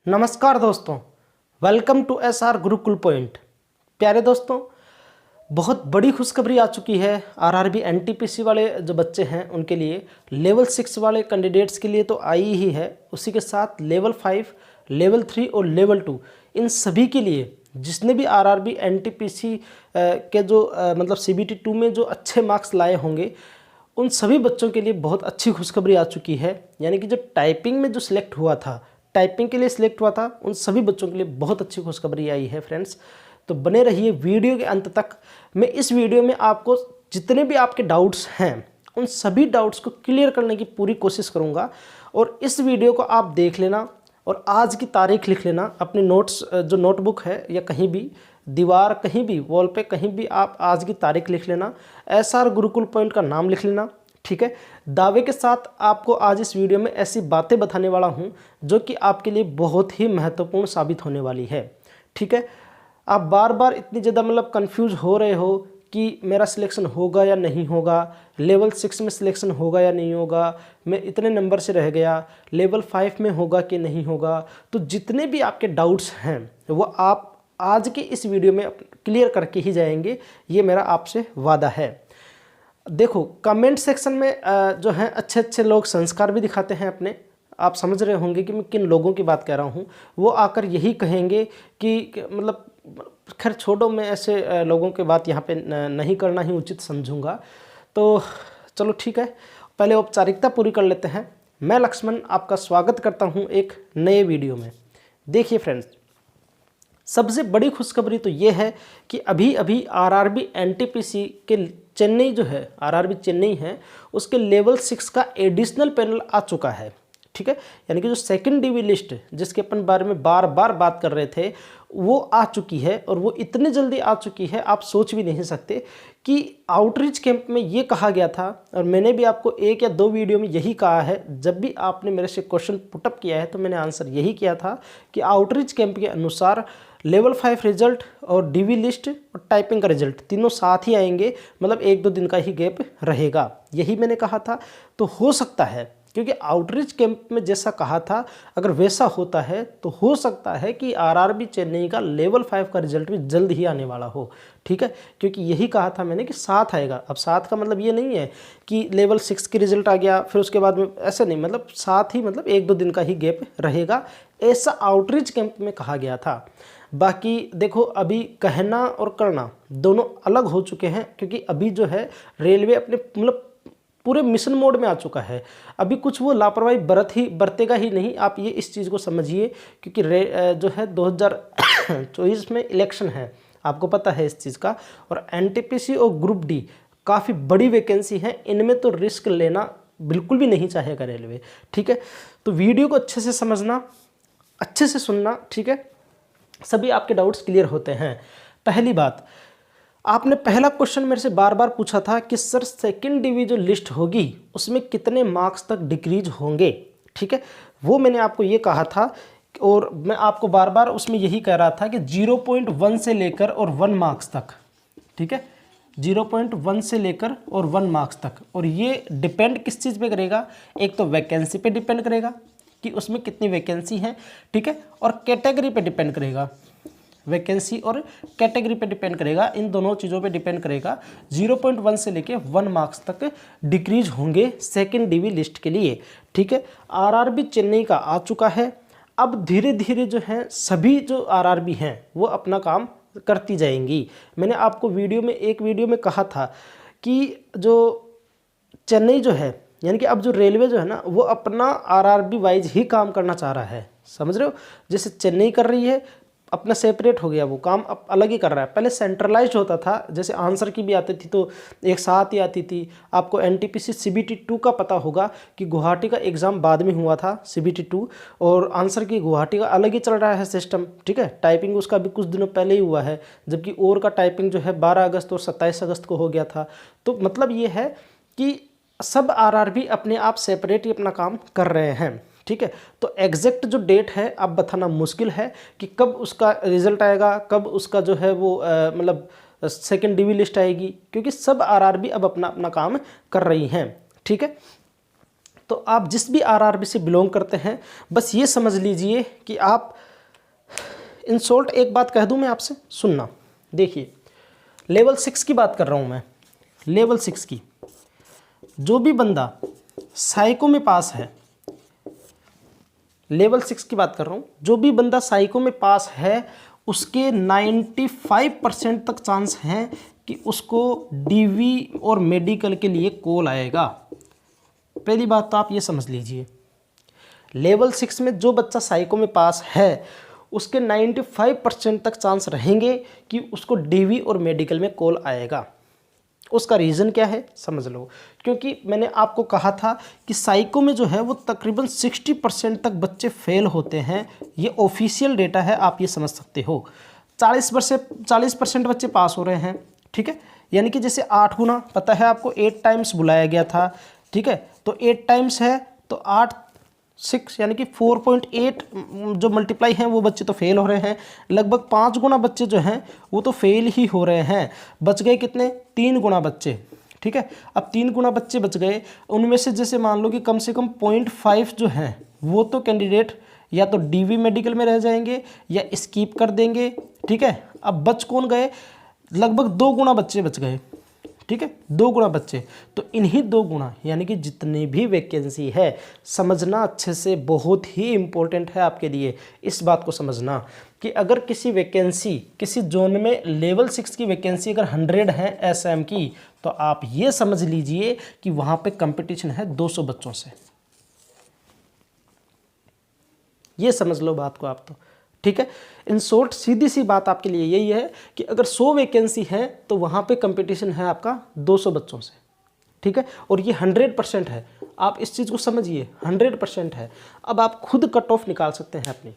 नमस्कार दोस्तों, welcome to SR Gurukul point. प्यारे दोस्तों, बहुत बड़ी खुशखबरी आ चुकी है आरआरबी एनटीपीसी वाले जो बच्चे हैं उनके लिए। लेवल 6 वाले कैंडिडेट्स के लिए तो आई ही है, उसी के साथ लेवल 5, लेवल 3 और लेवल 2 इन सभी के लिए जिसने भी आरआरबी एनटीपीसी के जो मतलब सीबीटी 2 में जो अच्छे मार्क्स लाए होंगे उन सभी बच्चों के लिए बहुत अच्छी खुशखबरी आ चुकी है। यानी कि जो टाइपिंग में जो सिलेक्ट हुआ था, टाइपिंग के लिए सिलेक्ट हुआ था, उन सभी बच्चों के लिए बहुत अच्छी खुशखबरी आई है फ्रेंड्स। तो बने रहिए वीडियो के अंत तक। मैं इस वीडियो में आपको जितने भी आपके डाउट्स हैं उन सभी डाउट्स को क्लियर करने की पूरी कोशिश करूंगा। और इस वीडियो को आप देख लेना और आज की तारीख लिख लेना अपनी नोट्स जो नोटबुक है या कहीं भी दीवार, कहीं भी वॉल पे, कहीं भी आप आज की तारीख लिख लेना, एसआर गुरुकुल पॉइंट का नाम लिख लेना। ठीक है, दावे के साथ आपको आज इस वीडियो में ऐसी बातें बताने वाला हूं जो कि आपके लिए बहुत ही महत्वपूर्ण साबित होने वाली है। ठीक है, आप बार बार इतनी ज़्यादा मतलब कंफ्यूज हो रहे हो कि मेरा सिलेक्शन होगा या नहीं होगा, लेवल 6 में सिलेक्शन होगा या नहीं होगा, मैं इतने नंबर से रह गया, लेवल 5 में होगा कि नहीं होगा। तो जितने भी आपके डाउट्स हैं वो आप आज के इस वीडियो में क्लियर करके ही जाएंगे, ये मेरा आपसे वादा है। देखो, कमेंट सेक्शन में जो है अच्छे अच्छे लोग संस्कार भी दिखाते हैं अपने। आप समझ रहे होंगे कि मैं किन लोगों की बात कर रहा हूँ। वो आकर यही कहेंगे कि मतलब खैर छोड़ो, मैं ऐसे लोगों की बात यहाँ पे नहीं करना ही उचित समझूंगा। तो चलो ठीक है, पहले औपचारिकता पूरी कर लेते हैं। मैं लक्ष्मण आपका स्वागत करता हूँ एक नए वीडियो में। देखिए फ्रेंड्स, सबसे बड़ी खुशखबरी तो ये है कि अभी अभी आरआरबी एनटीपीसी के चेन्नई जो है, आरआरबी चेन्नई है, उसके लेवल 6 का एडिशनल पैनल आ चुका है। ठीक है, यानी कि जो सेकंड डीवी लिस्ट जिसके अपन बारे में बार बार बात कर रहे थे वो आ चुकी है। और वो इतनी जल्दी आ चुकी है आप सोच भी नहीं सकते कि आउटरीच कैंप में ये कहा गया था, और मैंने भी आपको 1 या 2 वीडियो में यही कहा है। जब भी आपने मेरे से क्वेश्चन पुटअप किया है तो मैंने आंसर यही किया था कि आउटरीच कैंप के अनुसार लेवल 5 रिजल्ट और डीवी लिस्ट और टाइपिंग का रिजल्ट तीनों साथ ही आएंगे, मतलब 1-2 दिन का ही गैप रहेगा, यही मैंने कहा था। तो हो सकता है, क्योंकि आउटरीच कैंप में जैसा कहा था अगर वैसा होता है तो हो सकता है कि आरआरबी चेन्नई का लेवल 5 का रिजल्ट भी जल्द ही आने वाला हो। ठीक है, क्योंकि यही कहा था मैंने कि साथ आएगा। अब साथ का मतलब ये नहीं है कि लेवल 6 की रिजल्ट आ गया फिर उसके बाद में, ऐसा नहीं, मतलब साथ ही, मतलब 1-2 दिन का ही गैप रहेगा, ऐसा आउटरीच कैंप में कहा गया था। बाकी देखो, अभी कहना और करना दोनों अलग हो चुके हैं, क्योंकि अभी जो है रेलवे अपने मतलब पूरे मिशन मोड में आ चुका है। अभी कुछ वो लापरवाही बरतेगा ही नहीं, आप ये इस चीज़ को समझिए। क्योंकि जो है 2024 में इलेक्शन है, आपको पता है इस चीज़ का। और एनटीपीसी और ग्रुप डी काफ़ी बड़ी वैकेंसी है, इनमें तो रिस्क लेना बिल्कुल भी नहीं चाहेगा रेलवे। ठीक है, तो वीडियो को अच्छे से समझना, अच्छे से सुनना। ठीक है, सभी आपके डाउट्स क्लियर होते हैं। पहली बात, आपने पहला क्वेश्चन मेरे से बार बार पूछा था कि सर सेकंड डीवी जो लिस्ट होगी उसमें कितने मार्क्स तक डिक्रीज होंगे। ठीक है, वो मैंने आपको ये कहा था, और मैं आपको बार बार उसमें यही कह रहा था कि 0.1 से लेकर और 1 मार्क्स तक। ठीक है, 0.1 से लेकर और 1 मार्क्स तक। और ये डिपेंड किस चीज़ पे करेगा, एक तो वैकेंसी पे डिपेंड करेगा कि उसमें कितनी वैकेंसी है। ठीक है, और कैटेगरी पे डिपेंड करेगा, वैकेंसी और कैटेगरी पे डिपेंड करेगा, इन दोनों चीज़ों पे डिपेंड करेगा। 0.1 से लेके 1 मार्क्स तक डिक्रीज होंगे सेकंड डीवी लिस्ट के लिए। ठीक है, आरआरबी चेन्नई का आ चुका है। अब धीरे धीरे जो है सभी जो आरआरबी हैं वो अपना काम करती जाएंगी। मैंने आपको एक वीडियो में कहा था कि जो चेन्नई जो है, यानी कि अब जो रेलवे जो है ना वो अपना आरआरबी वाइज ही काम करना चाह रहा है, समझ रहे हो। जैसे चेन्नई कर रही है, अपना सेपरेट हो गया, वो काम अब अलग ही कर रहा है। पहले सेंट्रलाइज्ड होता था, जैसे आंसर की भी आती थी तो एक साथ ही आती थी। आपको एनटीपीसी सीबीटी 2 का पता होगा कि गुवाहाटी का एग्ज़ाम बाद में हुआ था, सीबीटी 2, और आंसर की गुवाहाटी का अलग ही चल रहा है सिस्टम। ठीक है, टाइपिंग उसका भी कुछ दिनों पहले ही हुआ है, जबकि और का टाइपिंग जो है 12 अगस्त और 27 अगस्त को हो गया था। तो मतलब ये है कि सब आरआरबी अपने आप सेपरेट ही अपना काम कर रहे हैं। ठीक है, तो एग्जैक्ट जो डेट है अब बताना मुश्किल है कि कब उसका रिजल्ट आएगा, कब उसका जो है वो मतलब सेकंड डीवी लिस्ट आएगी, क्योंकि सब आरआरबी अब अपना अपना काम कर रही हैं। ठीक है, तो आप जिस भी आरआरबी से बिलोंग करते हैं, बस ये समझ लीजिए कि आप, इन शॉर्ट एक बात कह दूं मैं आपसे, सुनना। देखिए, लेवल 6 की बात कर रहा हूं मैं, लेवल 6 की। जो भी बंदा साइको में पास है, लेवल 6 की बात कर रहा हूं, जो भी बंदा साइको में पास है उसके 95% तक चांस हैं कि उसको डीवी और मेडिकल के लिए कॉल आएगा। पहली बात तो आप ये समझ लीजिए, लेवल 6 में जो बच्चा साइको में पास है उसके 95% तक चांस रहेंगे कि उसको डीवी और मेडिकल में कॉल आएगा। उसका रीज़न क्या है समझ लो, क्योंकि मैंने आपको कहा था कि साइको में जो है वो तकरीबन 60% तक बच्चे फेल होते हैं। ये ऑफिशियल डेटा है, आप ये समझ सकते हो। 40% बच्चे पास हो रहे हैं, ठीक है। यानी कि जैसे 8 गुना, पता है आपको 8 टाइम्स बुलाया गया था, ठीक है। तो 8 टाइम्स है तो 8 6 यानी कि 4.8 जो मल्टीप्लाई हैं वो बच्चे तो फेल हो रहे हैं। लगभग 5 गुना बच्चे जो हैं वो तो फेल ही हो रहे हैं। बच गए कितने? 3 गुना बच्चे, ठीक है। अब 3 गुना बच्चे बच गए, उनमें से जैसे मान लो कि कम से कम 0.5 जो हैं वो तो कैंडिडेट या तो डीवी मेडिकल में रह जाएंगे या स्कीप कर देंगे, ठीक है। अब बच कौन गए? लगभग 2 गुना बच्चे बच गए, ठीक है। 2 गुना बच्चे, तो इन्हीं 2 गुना यानी कि जितनी भी वैकेंसी है, समझना अच्छे से, बहुत ही इम्पोर्टेंट है आपके लिए इस बात को समझना कि अगर किसी वैकेंसी, किसी जोन में लेवल 6 की वैकेंसी अगर 100 है एसएम की, तो आप ये समझ लीजिए कि वहाँ पे कंपटीशन है 200 बच्चों से। ये समझ लो बात को आप तो, ठीक है। इन शॉर्ट सीधी सी बात आपके लिए यही है कि अगर 100 वैकेंसी है तो वहाँ पे कंपटीशन है आपका 200 बच्चों से, ठीक है। और ये 100% है, आप इस चीज़ को समझिए, 100% है। अब आप खुद कट ऑफ निकाल सकते हैं अपनी,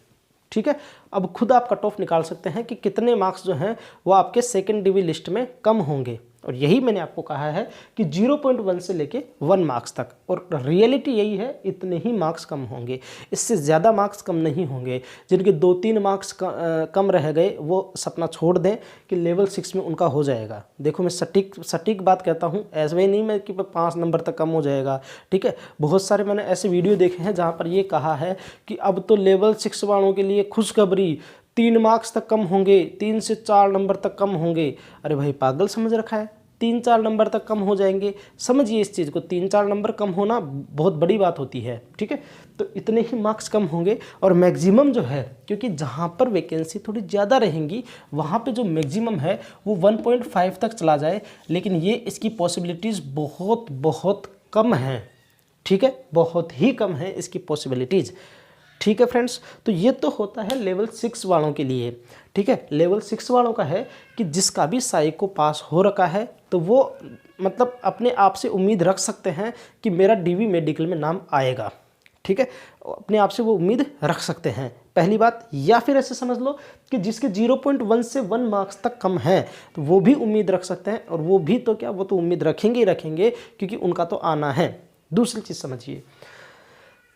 ठीक है। अब खुद आप कट ऑफ निकाल सकते हैं कि कितने मार्क्स जो हैं वो आपके सेकेंड डिवी लिस्ट में कम होंगे। और यही मैंने आपको कहा है कि 0.1 से लेके 1 मार्क्स तक, और रियलिटी यही है, इतने ही मार्क्स कम होंगे, इससे ज़्यादा मार्क्स कम नहीं होंगे। जिनके 2-3 मार्क्स कम रह गए वो सपना छोड़ दें कि लेवल 6 में उनका हो जाएगा। देखो मैं सटीक बात कहता हूँ, ऐसे ही नहीं मैं कि 5 नंबर तक कम हो जाएगा, ठीक है। बहुत सारे मैंने ऐसे वीडियो देखे हैं जहाँ पर ये कहा है कि अब तो लेवल 6 वालों के लिए खुशखबरी, 3 मार्क्स तक कम होंगे, 3 से 4 नंबर तक कम होंगे। अरे भाई पागल समझ रखा है, 3-4 नंबर तक कम हो जाएंगे। समझिए इस चीज़ को, 3-4 नंबर कम होना बहुत बड़ी बात होती है, ठीक है। तो इतने ही मार्क्स कम होंगे। और मैक्सिमम जो है, क्योंकि जहाँ पर वैकेंसी थोड़ी ज़्यादा रहेंगी वहाँ पे जो मैक्सिमम है वो 1.5 तक चला जाए, लेकिन ये इसकी पॉसिबिलिटीज़ बहुत बहुत कम हैं, ठीक है। बहुत ही कम है इसकी पॉसिबिलिटीज़, ठीक है फ्रेंड्स। तो ये तो होता है लेवल 6 वालों के लिए, ठीक है। लेवल 6 वालों का है कि जिसका भी साइको पास हो रखा है तो वो मतलब अपने आप से उम्मीद रख सकते हैं कि मेरा डीवी मेडिकल में नाम आएगा, ठीक है। अपने आप से वो उम्मीद रख सकते हैं, पहली बात। या फिर ऐसे समझ लो कि जिसके 0.1 से 1 मार्क्स तक कम है तो वो भी उम्मीद रख सकते हैं, और वो भी तो क्या, वो तो उम्मीद रखेंगे ही रखेंगे, क्योंकि उनका तो आना है। दूसरी चीज़ समझिए,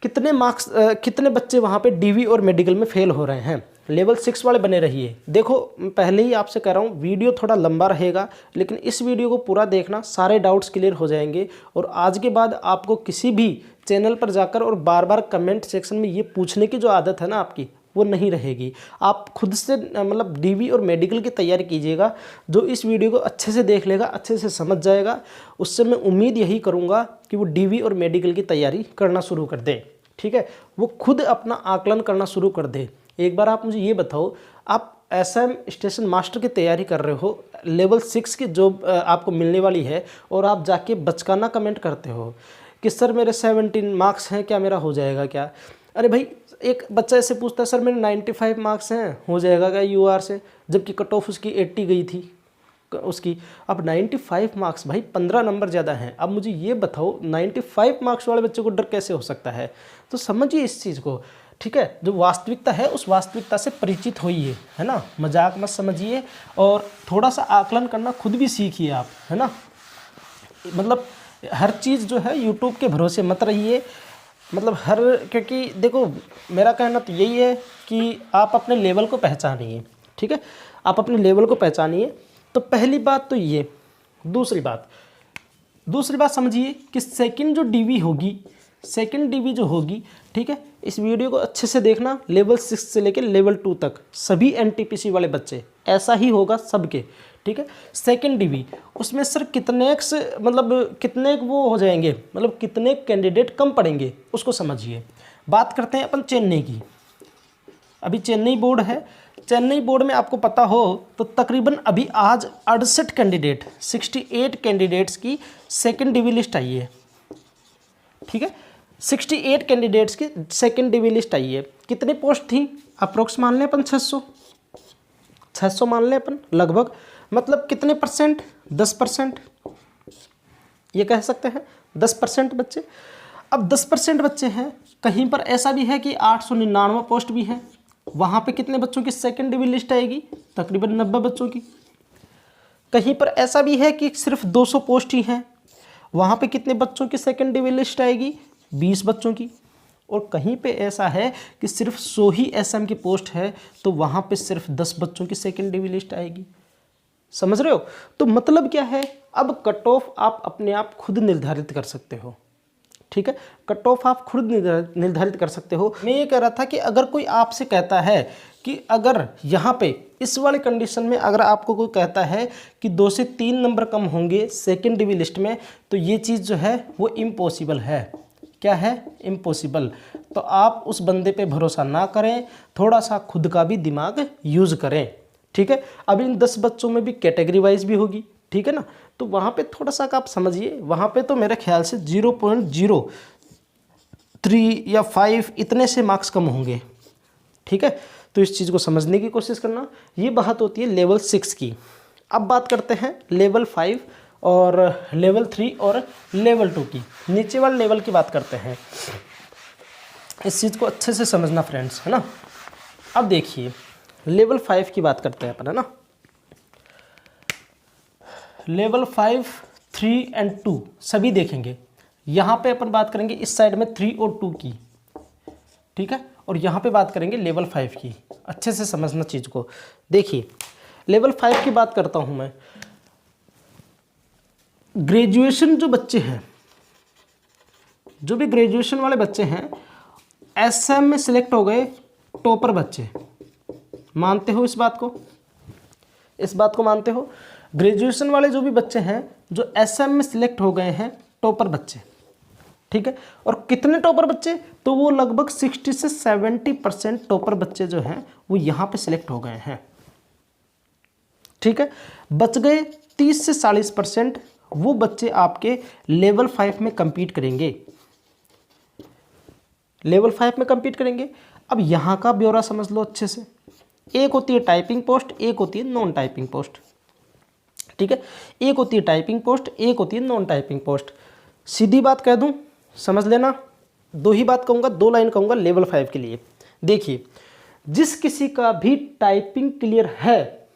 कितने मार्क्स, कितने बच्चे वहाँ पे डीवी और मेडिकल में फेल हो रहे हैं। लेवल 6 वाले बने रहिए। देखो पहले ही आपसे कह रहा हूँ, वीडियो थोड़ा लंबा रहेगा, लेकिन इस वीडियो को पूरा देखना, सारे डाउट्स क्लियर हो जाएंगे। और आज के बाद आपको किसी भी चैनल पर जाकर और बार बार कमेंट सेक्शन में ये पूछने की जो आदत है ना आपकी, वो नहीं रहेगी। आप खुद से मतलब डीवी और मेडिकल की तैयारी कीजिएगा। जो इस वीडियो को अच्छे से देख लेगा, अच्छे से समझ जाएगा, उससे मैं उम्मीद यही करूँगा कि वो डीवी और मेडिकल की तैयारी करना शुरू कर दे, ठीक है। वो खुद अपना आकलन करना शुरू कर दे। एक बार आप मुझे ये बताओ, आप एसएम स्टेशन मास्टर की तैयारी कर रहे हो, लेवल 6 की जॉब आपको मिलने वाली है, और आप जाके बचकाना कमेंट करते हो कि सर मेरे 17 मार्क्स हैं, क्या मेरा हो जाएगा क्या? अरे भाई, एक बच्चा ऐसे पूछता है सर मेरे 95 मार्क्स हैं, हो जाएगा क्या यूआर से, जबकि कट ऑफ उसकी 80 गई थी उसकी। अब 95 मार्क्स, भाई 15 नंबर ज़्यादा हैं। अब मुझे ये बताओ 95 मार्क्स वाले बच्चे को डर कैसे हो सकता है? तो समझिए इस चीज़ को, ठीक है। जो वास्तविकता है उस वास्तविकता से परिचित होइए, है ना। मजाक मत समझिए, और थोड़ा सा आकलन करना खुद भी सीखिए आप, है ना। मतलब हर चीज़ जो है यूट्यूब के भरोसे मत रहिए, मतलब क्योंकि देखो मेरा कहना तो यही है कि आप अपने लेवल को पहचानिए, ठीक है। आप अपने लेवल को पहचानिए, तो पहली बात तो ये। दूसरी बात समझिए कि सेकंड जो डीवी होगी, सेकंड डीवी जो होगी, ठीक है, इस वीडियो को अच्छे से देखना, लेवल 6 से लेकर लेवल 2 तक सभी एनटीपीसी वाले बच्चे, ऐसा ही होगा सबके, ठीक है। सेकंड डीवी उसमें सर कितने मतलब कितने वो हो जाएंगे, मतलब कितने कैंडिडेट कम पड़ेंगे उसको समझिए। बात करते हैं अपन चेन्नई की। अभी चेन्नई बोर्ड है, चेन्नई बोर्ड में आपको पता हो तो तकरीबन अभी आज 68 कैंडिडेट 68 कैंडिडेट्स की सेकंड डीवी लिस्ट आई है, ठीक है। 68 कैंडिडेट्स की सेकंड डीवी लिस्ट आई है। कितनी पोस्ट थी अप्रोक्स मान लें अपन 600 मान लें अपन लगभग, मतलब कितने परसेंट, 10% ये कह सकते हैं, 10% बच्चे। अब 10% बच्चे हैं, कहीं पर ऐसा भी है कि 899 पोस्ट भी है, वहाँ पे कितने बच्चों की सेकंड डीवी लिस्ट आएगी, तकरीबन 90 बच्चों की। कहीं पर ऐसा भी है कि सिर्फ 200 पोस्ट ही हैं, वहाँ पे कितने बच्चों की सेकंड डीवी लिस्ट आएगी, 20 बच्चों की। और कहीं पे ऐसा है कि सिर्फ 100 ही एसएम की पोस्ट है, तो वहाँ पे सिर्फ 10 बच्चों की सेकंड डीवी लिस्ट आएगी। समझ रहे हो? तो मतलब क्या है, अब कट ऑफ आप अपने आप खुद निर्धारित कर सकते हो, ठीक है। कट ऑफ आप खुद निर्धारित कर सकते हो। मैं ये कह रहा था कि अगर कोई आपसे कहता है कि अगर यहाँ पे इस वाले कंडीशन में अगर आपको कोई कहता है कि 2 से 3 नंबर कम होंगे सेकंड डीवी लिस्ट में, तो ये चीज़ जो है वो इम्पॉसिबल है। क्या है? इम्पॉसिबल। तो आप उस बंदे पे भरोसा ना करें, थोड़ा सा खुद का भी दिमाग यूज़ करें, ठीक है। अब इन 10 बच्चों में भी कैटेगरी वाइज भी होगी, ठीक है ना, तो वहाँ पे थोड़ा सा आप समझिए, वहाँ पे तो मेरे ख्याल से 0.03 या 5 इतने से मार्क्स कम होंगे, ठीक है। तो इस चीज़ को समझने की कोशिश करना। ये बात होती है लेवल 6 की। अब बात करते हैं लेवल 5 और लेवल 3 और लेवल 2 की। नीचे वाले लेवल की बात करते हैं। इस चीज़ को अच्छे से समझना फ्रेंड्स, है ना। अब देखिए लेवल 5 की बात करते हैं अपन, है ना। लेवल 5, 3 एंड 2 सभी देखेंगे। यहाँ पे अपन बात करेंगे इस साइड में 3 और 2 की, ठीक है, और यहाँ पे बात करेंगे लेवल 5 की। अच्छे से समझना चीज़ को। देखिए लेवल 5 की बात करता हूँ मैं। ग्रेजुएशन जो बच्चे हैं, जो भी ग्रेजुएशन वाले बच्चे हैं, एसएम में सिलेक्ट हो गए टॉपर बच्चे, मानते हो इस बात को? इस बात को मानते हो? ग्रेजुएशन वाले जो भी बच्चे हैं जो एसएम में सिलेक्ट हो गए हैं टॉपर बच्चे, ठीक है। और कितने टॉपर बच्चे? तो वो लगभग 60 से 70% टॉपर बच्चे जो हैं वो यहाँ पे सिलेक्ट हो गए हैं, ठीक है। बच गए 30 से 40% वो बच्चे आपके लेवल 5 में compete करेंगे, लेवल 5 में compete करेंगे। अब यहाँ का ब्यौरा समझ लो अच्छे से। एक होती है टाइपिंग पोस्ट, एक होती है नॉन टाइपिंग पोस्ट, ठीक है। एक होती है टाइपिंग पोस्ट, एक होती है नॉन टाइपिंग पोस्ट। सीधी बात कह दूं, समझ लेना, 2 ही बात कहूँगा, 2 लाइन कहूँगा लेवल 5 के लिए। देखिए जिस किसी का भी टाइपिंग क्लियर है,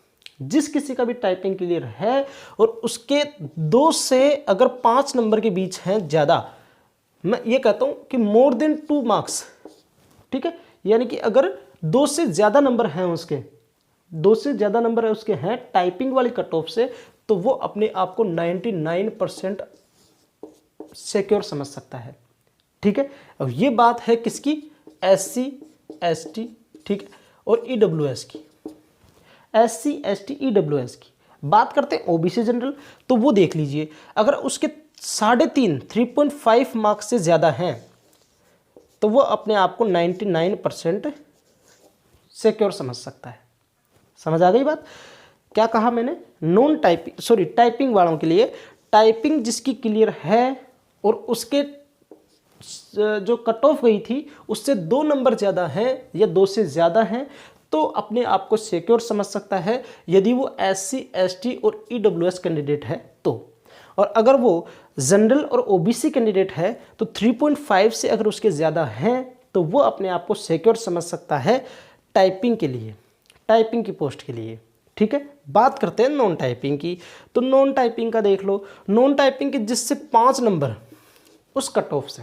जिस किसी का भी टाइपिंग क्लियर है और उसके 2 से अगर 5 नंबर के बीच हैं ज़्यादा, मैं ये कहता हूँ कि मोर देन 2 मार्क्स, ठीक है, यानी कि अगर 2 से ज़्यादा नंबर हैं उसके, 2 से ज़्यादा नंबर है उसके हैं टाइपिंग वाली कट ऑफ से, तो वो अपने आप को 99% सिक्योर समझ सकता है, ठीक है। अब ये बात है किसकी? SC ST, ठीक है, और EWS की। SC ST EWS की बात करते हैं। OBC जनरल, तो वो देख लीजिए, अगर उसके 3.5 मार्क्स से ज़्यादा हैं तो वो अपने आप को 99% सिक्योर समझ सकता है। समझ आ गई बात? क्या कहा मैंने? नॉन टाइपिंग, सॉरी टाइपिंग वालों के लिए, टाइपिंग जिसकी क्लियर है और उसके जो कट ऑफ गई थी उससे 2 नंबर ज़्यादा हैं या 2 से ज़्यादा हैं, तो अपने आप को सिक्योर समझ सकता है यदि वो SC ST और EWS कैंडिडेट है तो। और अगर वो जनरल और OBC कैंडिडेट है तो 3.5 से अगर उसके ज़्यादा हैं तो वो अपने आप को सिक्योर समझ सकता है टाइपिंग के लिए, टाइपिंग की पोस्ट के लिए, ठीक है। बात करते हैं नॉन टाइपिंग की। तो नॉन टाइपिंग का देख लो। नॉन टाइपिंग के जिससे 5 नंबर उस कट ऑफ से,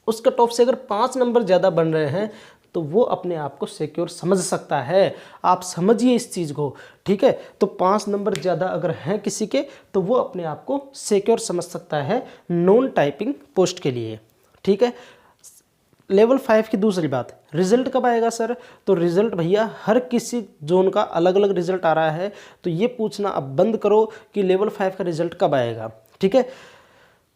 उस कट ऑफ से अगर 5 नंबर ज़्यादा बन रहे हैं तो वो अपने आप को सिक्योर समझ सकता है। आप समझिए इस चीज़ को, ठीक है। तो 5 नंबर ज़्यादा अगर हैं किसी के तो वो अपने आप को सिक्योर समझ सकता है नॉन टाइपिंग पोस्ट के लिए, ठीक है। लेवल 5 की दूसरी बात, रिजल्ट कब आएगा सर? तो रिजल्ट भैया हर किसी जोन का अलग अलग रिजल्ट आ रहा है, तो ये पूछना अब बंद करो कि लेवल 5 का रिजल्ट कब आएगा। ठीक है,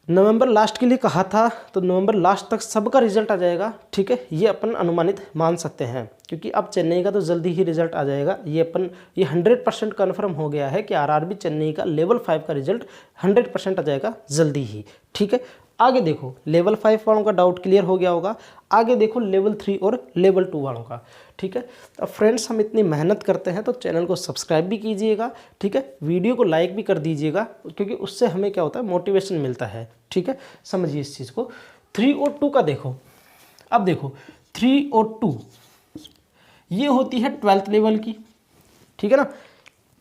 नवंबर लास्ट के लिए कहा था, तो नवंबर लास्ट तक सबका रिजल्ट आ जाएगा। ठीक है, ये अपन अनुमानित मान सकते हैं, क्योंकि अब चेन्नई का तो जल्दी ही रिजल्ट आ जाएगा। ये 100% कन्फर्म हो गया है कि आरआरबी चेन्नई का लेवल 5 का रिजल्ट 100% आ जाएगा जल्दी ही। ठीक है, आगे देखो, लेवल 5 वालों का डाउट क्लियर हो गया होगा। आगे देखो लेवल 3 और लेवल 2 वालों का। ठीक है, अब फ्रेंड्स हम इतनी मेहनत करते हैं तो चैनल को सब्सक्राइब भी कीजिएगा। ठीक है, वीडियो को लाइक भी कर दीजिएगा, क्योंकि उससे हमें क्या होता है, मोटिवेशन मिलता है। ठीक है, समझिए इस चीज़ को। 3 और 2 का देखो, अब देखो 3 और 2 ये होती है 12th लेवल की। ठीक है ना,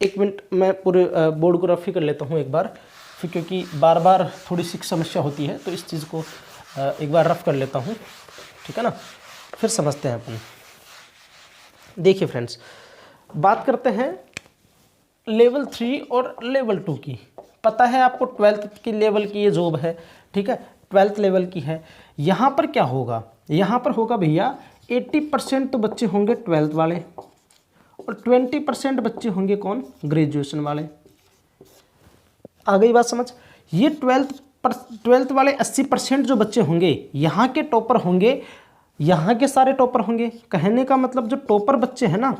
एक मिनट मैं पूरे बोर्ड को रफ ही कर लेता हूँ एक बार, फिर क्योंकि बार बार थोड़ी सी समस्या होती है, तो इस चीज़ को एक बार रफ कर लेता हूँ। ठीक है ना, फिर समझते हैं अपन। देखिए फ्रेंड्स, बात करते हैं लेवल 3 और लेवल 2 की। पता है आपको 12th की लेवल की ये जॉब है। ठीक है, 12th लेवल की है। यहाँ पर क्या होगा, यहाँ पर होगा भैया 80% तो बच्चे होंगे 12th वाले, और 20% बच्चे होंगे कौन, ग्रेजुएशन वाले। आ गई बात समझ? ये 12th वाले 80% जो बच्चे होंगे, यहाँ के टॉपर होंगे, यहाँ के सारे टॉपर होंगे। कहने का मतलब जो टॉपर बच्चे हैं ना,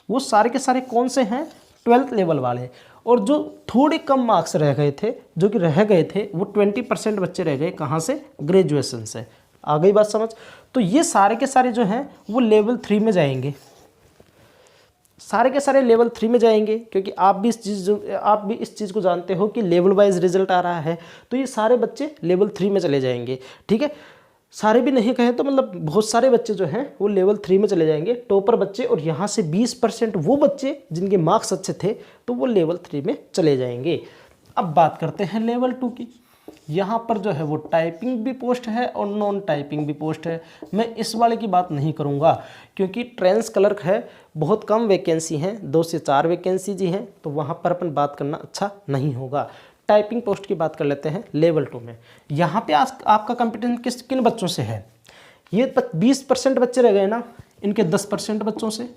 वो सारे के सारे कौन से हैं, 12th लेवल वाले। और जो थोड़े कम मार्क्स रह गए थे, जो कि रह गए थे, वो 20% बच्चे रह गए, कहाँ से, ग्रेजुएशन से। आ गई बात समझ? तो ये सारे के सारे जो हैं वो लेवल 3 में जाएंगे, सारे के सारे लेवल 3 में जाएंगे, क्योंकि आप भी इस चीज़ को जानते हो कि लेवल वाइज रिजल्ट आ रहा है, तो ये सारे बच्चे लेवल 3 में चले जाएंगे। ठीक है, सारे भी नहीं कहें तो मतलब बहुत सारे बच्चे जो हैं वो लेवल 3 में चले जाएंगे, टॉपर बच्चे, और यहाँ से 20% वो बच्चे जिनके मार्क्स अच्छे थे, तो वो लेवल 3 में चले जाएंगे। अब बात करते हैं लेवल 2 की। यहाँ पर जो है वो टाइपिंग भी पोस्ट है और नॉन टाइपिंग भी पोस्ट है। मैं इस वाले की बात नहीं करूँगा, क्योंकि ट्रांस क्लर्क है, बहुत कम वैकेंसी हैं, 2 से 4 वैकेंसी जी हैं, तो वहाँ पर अपन बात करना अच्छा नहीं होगा। टाइपिंग पोस्ट की बात कर लेते हैं लेवल 2 में। यहाँ पे आपका कॉम्पिटिशन किन बच्चों से है? ये 20% बच्चे रह गए ना, इनके 10% बच्चों से,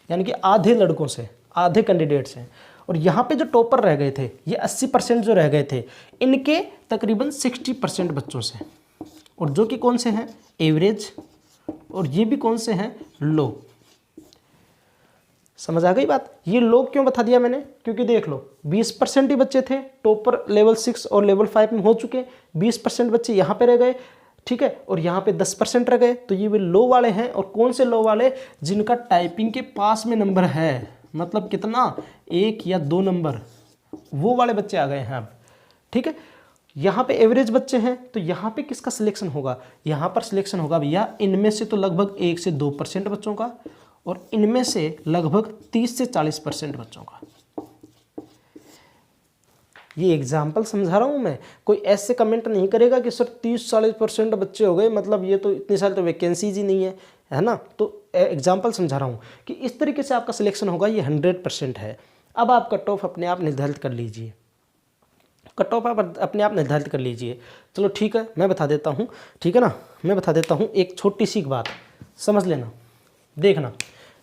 यानी कि आधे लड़कों से, आधे कैंडिडेट्स हैं। और यहाँ पे जो टॉपर रह गए थे, ये 80% जो रह गए थे, इनके तकरीबन 60% बच्चों से, और जो कि कौन से हैं, एवरेज, और ये भी कौन से हैं, लो। समझ आ गई बात? ये लोग क्यों बता दिया मैंने, क्योंकि देख लो 20% ही बच्चे थे, टॉपर लेवल 6 और लेवल 5 में हो चुके, 20% बच्चे यहाँ पे रह गए। ठीक है, और यहाँ पे 10% रह गए, तो ये वे लो वाले हैं। और कौन से लो वाले? जिनका टाइपिंग के पास में नंबर है, मतलब कितना, 1 या 2 नंबर, वो वाले बच्चे आ गए हैं अब। ठीक है, यहाँ पे एवरेज बच्चे हैं, तो यहाँ पे किसका सिलेक्शन होगा? यहाँ पर सिलेक्शन होगा भैया इनमें से तो लगभग 1 से 2% बच्चों का, और इनमें से लगभग 30 से 40% बच्चों का। ये एग्जाम्पल समझा रहा हूँ मैं, कोई ऐसे कमेंट नहीं करेगा कि सर 30-40% बच्चे हो गए, मतलब ये तो इतनी सारी तो वैकेंसीज ही नहीं है ना। तो एग्जाम्पल समझा रहा हूँ कि इस तरीके से आपका सिलेक्शन होगा, ये 100% है। अब आप कट ऑफ अपने आप निर्धारित कर लीजिए, कट ऑफ आप अपने आप निर्धारित कर लीजिए। चलो ठीक है, मैं बता देता हूँ। ठीक है ना, मैं बता देता हूँ एक छोटी सी बात, समझ लेना। देखना,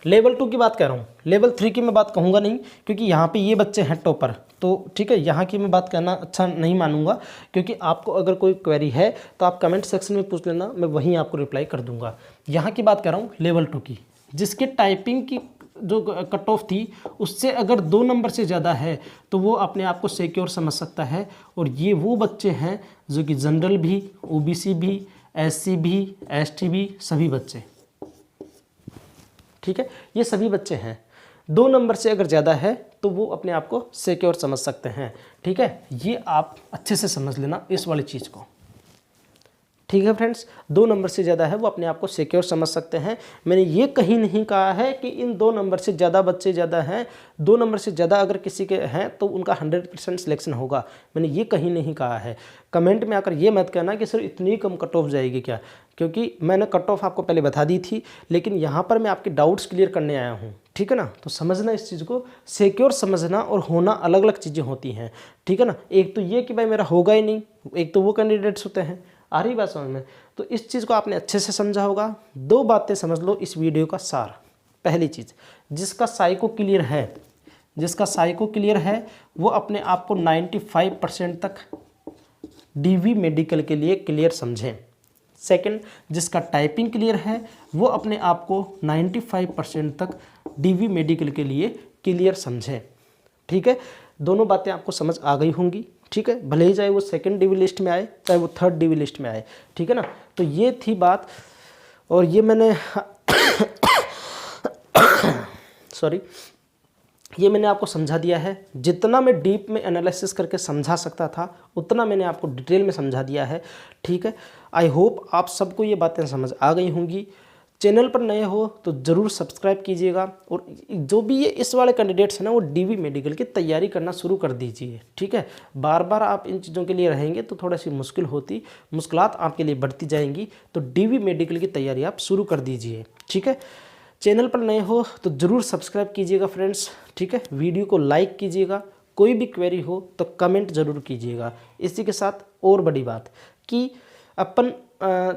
लेवल 2 की बात कर रहा हूँ, लेवल 3 की मैं बात कहूँगा नहीं, क्योंकि यहाँ पे ये बच्चे हैं टॉपर, तो ठीक है, यहाँ की मैं बात करना अच्छा नहीं मानूंगा। क्योंकि आपको अगर कोई क्वेरी है तो आप कमेंट सेक्शन में पूछ लेना, मैं वहीं आपको रिप्लाई कर दूंगा। यहाँ की बात कर रहा हूँ लेवल 2 की, जिसके टाइपिंग की जो कट ऑफ थी उससे अगर 2 नंबर से ज़्यादा है तो वो अपने आप को सिक्योर समझ सकता है। और ये वो बच्चे हैं जो कि जनरल भी, OBC भी, SC भी, ST भी, सभी बच्चे। ठीक है, ये सभी बच्चे हैं। 2 नंबर से अगर ज़्यादा है तो वो अपने आप को सिक्योर समझ सकते हैं। ठीक है, ये आप अच्छे से समझ लेना इस वाली चीज़ को। ठीक है फ्रेंड्स, 2 नंबर से ज़्यादा है वो अपने आप को सिक्योर समझ सकते हैं। मैंने ये कहीं नहीं कहा है कि इन 2 नंबर से ज़्यादा बच्चे ज़्यादा हैं, 2 नंबर से ज़्यादा अगर किसी के हैं तो उनका 100% सिलेक्शन होगा, मैंने ये कहीं नहीं कहा है। कमेंट में आकर ये मत कहना कि सर इतनी कम कट ऑफ जाएगी क्या, क्योंकि मैंने कट ऑफ आपको पहले बता दी थी, लेकिन यहाँ पर मैं आपके डाउट्स क्लियर करने आया हूँ। ठीक है ना, तो समझना इस चीज़ को, सिक्योर समझना और होना अलग अलग चीज़ें होती हैं। ठीक है ना, एक तो ये कि भाई मेरा होगा ही नहीं, एक तो वो कैंडिडेट्स होते हैं, आ रही बात समझ में? तो इस चीज़ को आपने अच्छे से समझा होगा। 2 बातें समझ लो इस वीडियो का सार। पहली चीज़, जिसका साइको क्लियर है वो अपने आप को 95% तक डीवी मेडिकल के लिए क्लियर समझें। सेकंड, जिसका टाइपिंग क्लियर है वो अपने आप को 95% तक डीवी मेडिकल के लिए क्लियर समझें। ठीक है, दोनों बातें आपको समझ आ गई होंगी। ठीक है, भले ही चाहे वो सेकंड डीवी लिस्ट में आए चाहे वो थर्ड डीवी लिस्ट में आए। ठीक है ना, तो ये थी बात। और ये मैंने सॉरी, ये मैंने आपको समझा दिया है। जितना मैं डीप में एनालिसिस करके समझा सकता था उतना मैंने आपको डिटेल में समझा दिया है। ठीक है, आई होप आप सबको ये बातें समझ आ गई होंगी। चैनल पर नए हो तो ज़रूर सब्सक्राइब कीजिएगा। और जो भी ये इस वाले कैंडिडेट्स हैं ना, वो डीवी मेडिकल की तैयारी करना शुरू कर दीजिए। ठीक है, बार बार आप इन चीज़ों के लिए रहेंगे तो थोड़ा सी मुश्किलात आपके लिए बढ़ती जाएंगी। तो डीवी मेडिकल की तैयारी आप शुरू कर दीजिए। ठीक है, चैनल पर नए हो तो ज़रूर सब्सक्राइब कीजिएगा फ्रेंड्स। ठीक है, वीडियो को लाइक कीजिएगा। कोई भी क्वेरी हो तो कमेंट ज़रूर कीजिएगा। इसी के साथ और बड़ी बात कि अपन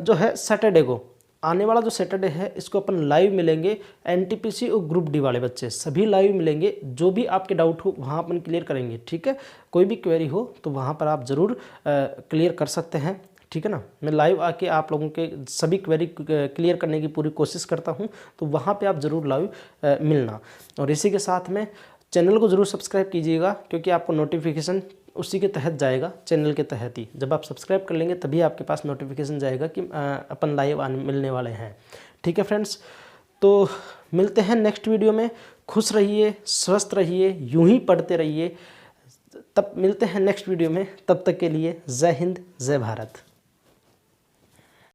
जो है सैटरडे को, आने वाला जो सैटरडे है, इसको अपन लाइव मिलेंगे। एनटीपीसी और ग्रुप डी वाले बच्चे सभी लाइव मिलेंगे। जो भी आपके डाउट हो वहाँ अपन क्लियर करेंगे। ठीक है, कोई भी क्वेरी हो तो वहाँ पर आप ज़रूर क्लियर कर सकते हैं। ठीक है ना, मैं लाइव आके आप लोगों के सभी क्वेरी क्लियर करने की पूरी कोशिश करता हूँ। तो वहाँ पे आप ज़रूर लाइव मिलना। और इसी के साथ में चैनल को ज़रूर सब्सक्राइब कीजिएगा, क्योंकि आपको नोटिफिकेशन उसी के तहत जाएगा, चैनल के तहत ही। जब आप सब्सक्राइब कर लेंगे तभी आपके पास नोटिफिकेशन जाएगा कि अपन लाइव मिलने वाले हैं। ठीक है फ्रेंड्स, तो मिलते हैं नेक्स्ट वीडियो में। खुश रहिए, स्वस्थ रहिए, यूं ही पढ़ते रहिए। तब मिलते हैं नेक्स्ट वीडियो में। तब तक के लिए जय हिंद, जय भारत।